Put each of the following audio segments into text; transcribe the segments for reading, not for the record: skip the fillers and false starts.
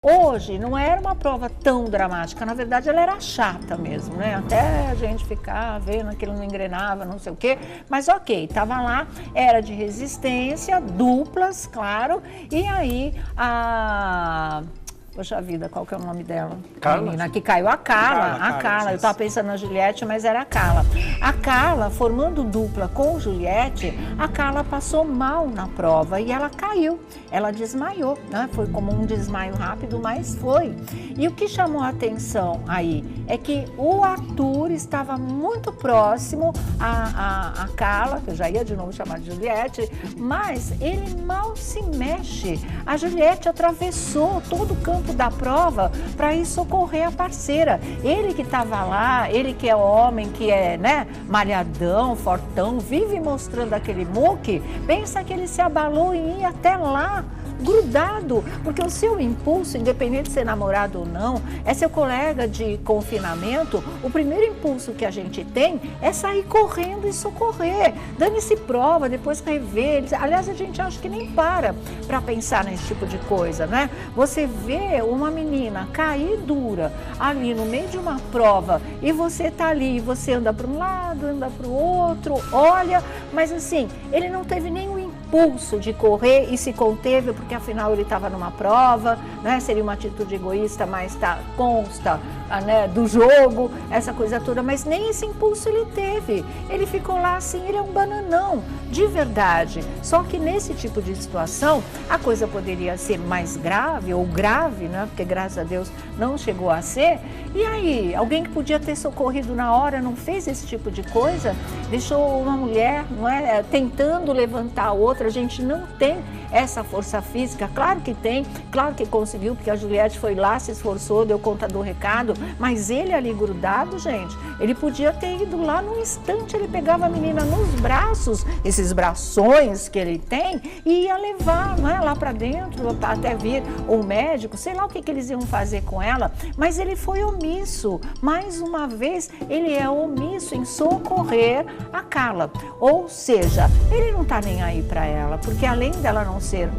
Hoje não era uma prova tão dramática, na verdade ela era chata mesmo, né? Até a gente ficar vendo aquilo não engrenava, não sei o quê, mas ok, tava lá, era de resistência, duplas, claro, e aí Poxa vida, qual que é o nome dela? Carla? Menina que caiu, a Carla. Eu estava pensando na Juliette, mas era a Carla. A Carla, formando dupla com Juliette, a Carla passou mal na prova e ela caiu. Ela desmaiou, né? Foi como um desmaio rápido, mas foi. E o que chamou a atenção aí é que o Arthur estava muito próximo a Carla, que eu já ia de novo chamar de Juliette, mas ele mal se mexe. A Juliette atravessou todo o campo da prova para ir socorrer a parceira. Ele que estava lá, ele que é homem, que é, né, malhadão, fortão, vive mostrando aquele muque, pensa que ele se abalou em ir até lá, grudado, porque o seu impulso, independente de ser namorado ou não, é seu colega de confinamento, o primeiro impulso que a gente tem é sair correndo e socorrer. Dane-se prova, depois rever. Aliás, a gente acha que nem para pensar nesse tipo de coisa, né? Você vê uma menina cair dura ali no meio de uma prova e você tá ali, você anda para um lado, anda para o outro, olha, mas assim, ele não teve nenhum impulso de correr e se conteve, porque afinal ele estava numa prova, né? Seria uma atitude egoísta, mas consta, né, do jogo, essa coisa toda, mas nem esse impulso ele teve. Ele ficou lá assim, ele é um bananão, de verdade. Só que nesse tipo de situação, a coisa poderia ser mais grave, ou grave, né? Porque graças a Deus não chegou a ser. E aí, alguém que podia ter socorrido na hora não fez esse tipo de coisa? Deixou uma mulher, não é, tentando levantar a outra. A gente não tem essa força física, claro que tem, claro que conseguiu, porque a Juliette foi lá, se esforçou, deu conta do recado, mas ele ali grudado, gente, ele podia ter ido lá num instante, ele pegava a menina nos braços, esses brações que ele tem, e ia levar, não é, lá para dentro, até vir o médico, sei lá o que eles iam fazer com ela, mas ele foi omisso, mais uma vez, ele é omisso em socorrer a Carla, ou seja, ele não tá nem aí para ela, porque além dela não ser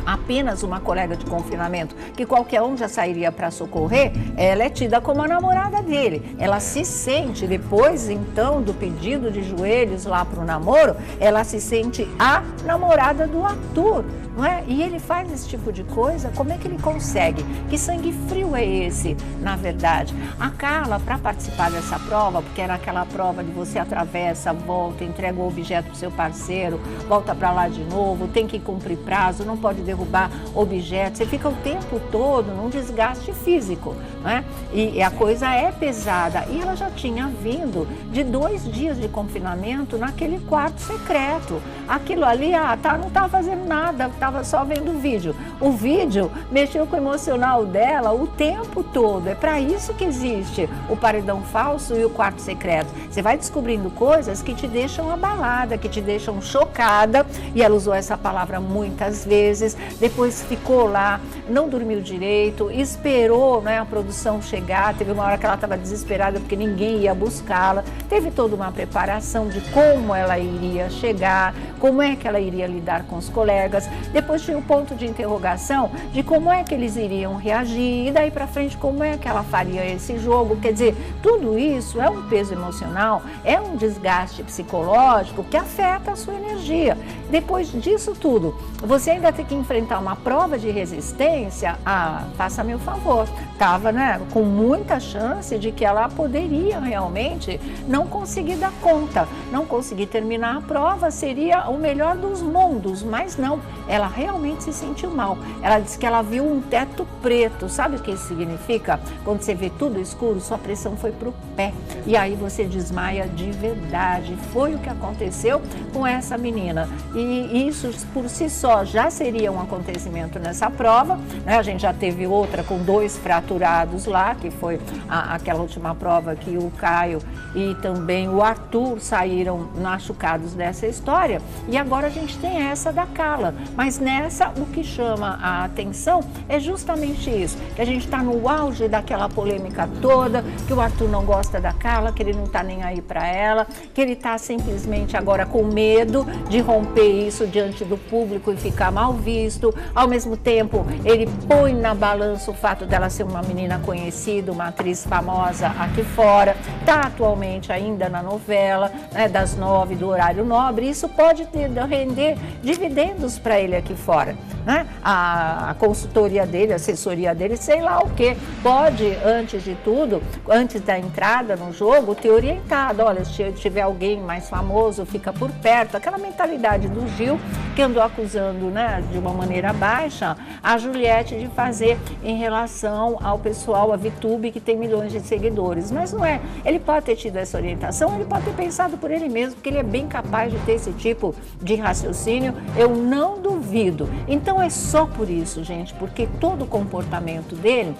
apenas uma colega de confinamento, que qualquer um já sairia para socorrer, ela é tida como a namorada dele. Ela se sente, depois então do pedido de joelhos lá para o namoro, ela se sente a namorada do Arthur, não é? E ele faz esse tipo de coisa, como é que ele consegue? Que sangue frio é esse, na verdade? A Carla, para participar dessa prova, porque era aquela prova de você atravessa, volta, entrega o objeto para o seu parceiro, volta para lá de novo, tem que cumprir prazo, não pode derrubar objetos, você fica o tempo todo num desgaste físico, né? E a coisa é pesada. E ela já tinha vindo de 2 dias de confinamento naquele quarto secreto. Aquilo ali, não estava fazendo nada, estava só vendo o vídeo. O vídeo mexeu com o emocional dela o tempo todo. É para isso que existe o paredão falso e o quarto secreto. Você vai descobrindo coisas que te deixam abalada, que te deixam chocada, e ela usou essa palavra muitas vezes. Depois ficou lá, não dormiu direito, esperou, né, a produção chegar. Teve uma hora que ela estava desesperada porque ninguém ia buscá-la. Teve toda uma preparação de como ela iria chegar, como é que ela iria lidar com os colegas. Depois tinha um ponto de interrogação de como é que eles iriam reagir e daí para frente como é que ela faria esse jogo. Quer dizer, tudo isso é um peso emocional, é um desgaste psicológico que afeta a sua energia. Depois disso tudo, você ainda tem que enfrentar uma prova de resistência, faça-me o favor, estava, né, com muita chance de que ela poderia realmente não conseguir dar conta, não conseguir terminar a prova, seria o melhor dos mundos, mas não, ela realmente se sentiu mal. Ela disse que ela viu um teto preto, sabe o que isso significa? Quando você vê tudo escuro, sua pressão foi para o pé, e aí você desmaia de verdade. Foi o que aconteceu com essa menina, e isso por si só já seria um acontecimento nessa prova, né? A gente já teve outra com 2 fraturados lá, que foi aquela última prova que o Caio e também o Arthur saíram machucados dessa história. E agora a gente tem essa da Carla. Mas nessa, o que chama a atenção é justamente isso, que a gente está no auge daquela polêmica toda, que o Arthur não gosta da Carla, que ele não está nem aí para ela, que ele está simplesmente agora com medo de romper isso diante do público e ficar mal visto. Ao mesmo tempo, ele põe na balança o fato dela ser uma menina conhecida, uma atriz famosa aqui fora, está atualmente ainda na novela, né, das 9 do horário nobre. Isso pode render dividendos para ele aqui fora, né? A consultoria dele, a assessoria dele, sei lá o que, pode, antes de tudo, antes da entrada no jogo, ter orientado: olha, se tiver alguém mais famoso, fica por perto. Aquela mentalidade do Gil, que andou acusando, né, de uma maneira baixa, a Juliette de fazer em relação ao pessoal, a VTube, que tem milhões de seguidores. Mas não é. Ele pode ter tido essa orientação, ele pode ter pensado por ele mesmo, porque ele é bem capaz de ter esse tipo de raciocínio, eu não duvido. Então é só por isso, gente, porque todo o comportamento dele,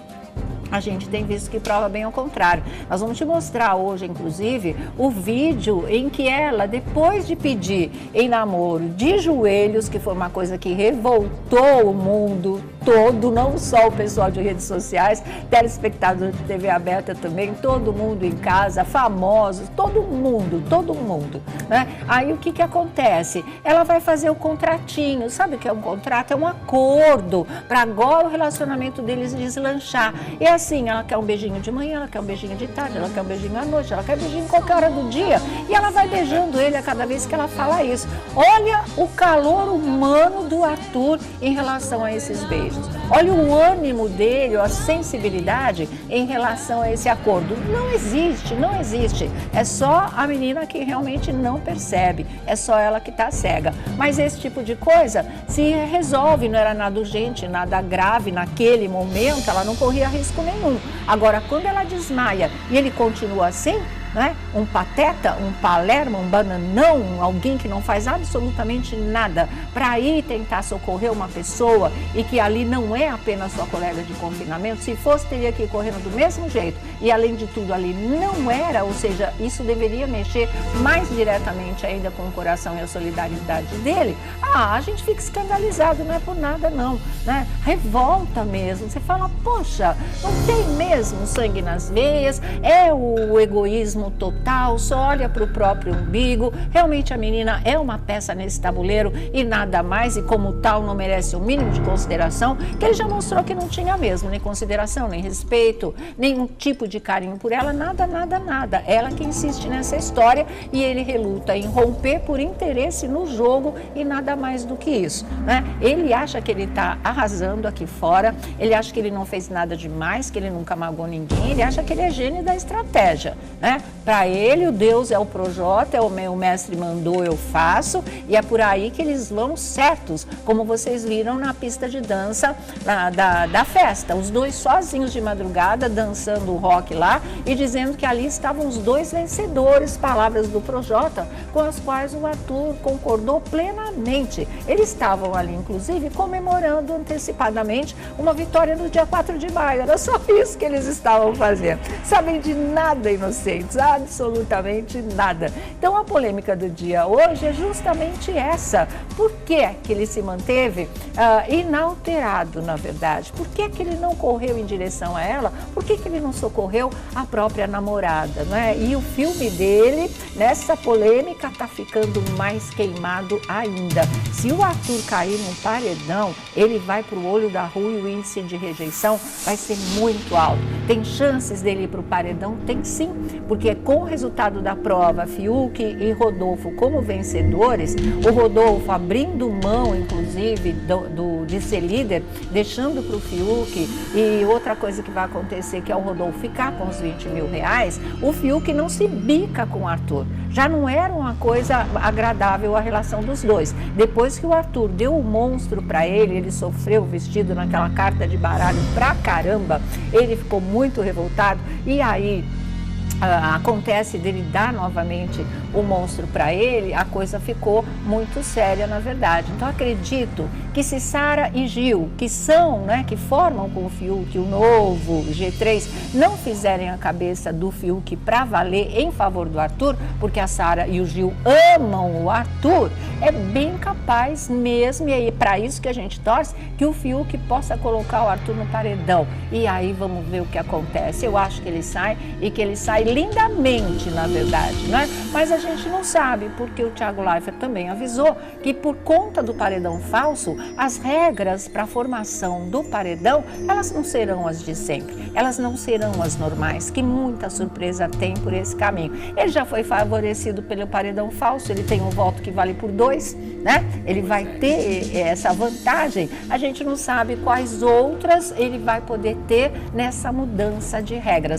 a gente tem visto que prova bem ao contrário. Nós vamos te mostrar hoje, inclusive, o vídeo em que ela, depois de pedir em namoro de joelhos, que foi uma coisa que revoltou o mundo todo, não só o pessoal de redes sociais, telespectador de TV aberta também, todo mundo em casa, famosos, todo mundo, né? Aí o que acontece? Ela vai fazer o contratinho, sabe o que é um contrato? É um acordo para agora o relacionamento deles deslanchar. E assim, ela quer um beijinho de manhã, ela quer um beijinho de tarde, ela quer um beijinho à noite, ela quer um beijinho em qualquer hora do dia, e ela vai beijando ele a cada vez que ela fala isso. Olha o calor humano do Arthur em relação a esses beijos. Olha o ânimo dele, a sensibilidade em relação a esse acordo. Não existe, não existe. É só a menina que realmente não percebe, é só ela que está cega. Mas esse tipo de coisa se resolve, não era nada urgente, nada grave naquele momento, ela não corria risco nenhum. Agora, quando ela desmaia e ele continua assim, né? Um pateta, um palermo, um bananão, alguém que não faz absolutamente nada para ir tentar socorrer uma pessoa e que ali não é apenas sua colega de confinamento. Se fosse, teria que ir correndo do mesmo jeito. E além de tudo, ali não era, ou seja, isso deveria mexer mais diretamente ainda com o coração e a solidariedade dele. A gente fica escandalizado, não é por nada não, né? Revolta mesmo. Você fala, poxa, não tem mesmo sangue nas veias, é o egoísmo total, só olha para o próprio umbigo. Realmente a menina é uma peça nesse tabuleiro e nada mais, e como tal não merece o mínimo de consideração, que ele já mostrou que não tinha mesmo, nem consideração, nem respeito, nenhum tipo de carinho por ela, nada. Ela que insiste nessa história e ele reluta em romper por interesse no jogo e nada mais do que isso, né? Ele acha que ele está arrasando aqui fora, ele acha que ele não fez nada demais, que ele nunca magoou ninguém, ele acha que ele é gênio da estratégia, né? Para ele, o Deus é o Projota, é o meu mestre mandou, eu faço, e é por aí que eles vão certos, como vocês viram na pista de dança da festa. Os dois sozinhos de madrugada, dançando o rock lá e dizendo que ali estavam os dois vencedores, palavras do Projota, com as quais o Arthur concordou plenamente. Eles estavam ali, inclusive, comemorando antecipadamente uma vitória no dia 4 de maio. Era só isso que eles estavam fazendo. Sabem de nada, inocentes, absolutamente nada. Então a polêmica do dia hoje é justamente essa. Por que que ele se manteve inalterado, na verdade? Por que que ele não correu em direção a ela? Por que que ele não socorreu a própria namorada, né? E o filme dele, nessa polêmica, está ficando mais queimado ainda. Se o Arthur cair num paredão, ele vai para o olho da rua e o índice de rejeição vai ser muito alto. Tem chances dele ir para o paredão? Tem sim, porque com o resultado da prova, Fiuk e Rodolfo como vencedores, o Rodolfo abrindo mão, inclusive, de ser líder, deixando para o Fiuk, e outra coisa que vai acontecer, que é o Rodolfo ficar com os 20 mil reais, o Fiuk não se bica com o Arthur. Já não era uma coisa agradável a relação dos dois. Depois que o Arthur deu o monstro para ele, ele sofreu vestido naquela carta de baralho pra caramba, ele ficou muito revoltado, e aí acontece dele dar novamente o monstro para ele, a coisa ficou muito séria, na verdade. Então acredito que se Sara e Gil, que são, né, que formam com o Fiuk, o novo G3, não fizerem a cabeça do Fiuk para valer em favor do Arthur, porque a Sara e o Gil amam o Arthur, é bem capaz mesmo, e é para isso que a gente torce, que o Fiuk possa colocar o Arthur no paredão. E aí vamos ver o que acontece. Eu acho que ele sai, e que ele sai lindamente, na verdade, né? Mas a gente não sabe, porque o Thiago Leifert também avisou que por conta do paredão falso, as regras para a formação do paredão, elas não serão as de sempre, elas não serão as normais, que muita surpresa tem por esse caminho. Ele já foi favorecido pelo paredão falso, ele tem um voto que vale por 2, né? Ele vai ter essa vantagem, a gente não sabe quais outras ele vai poder ter nessa mudança de regras.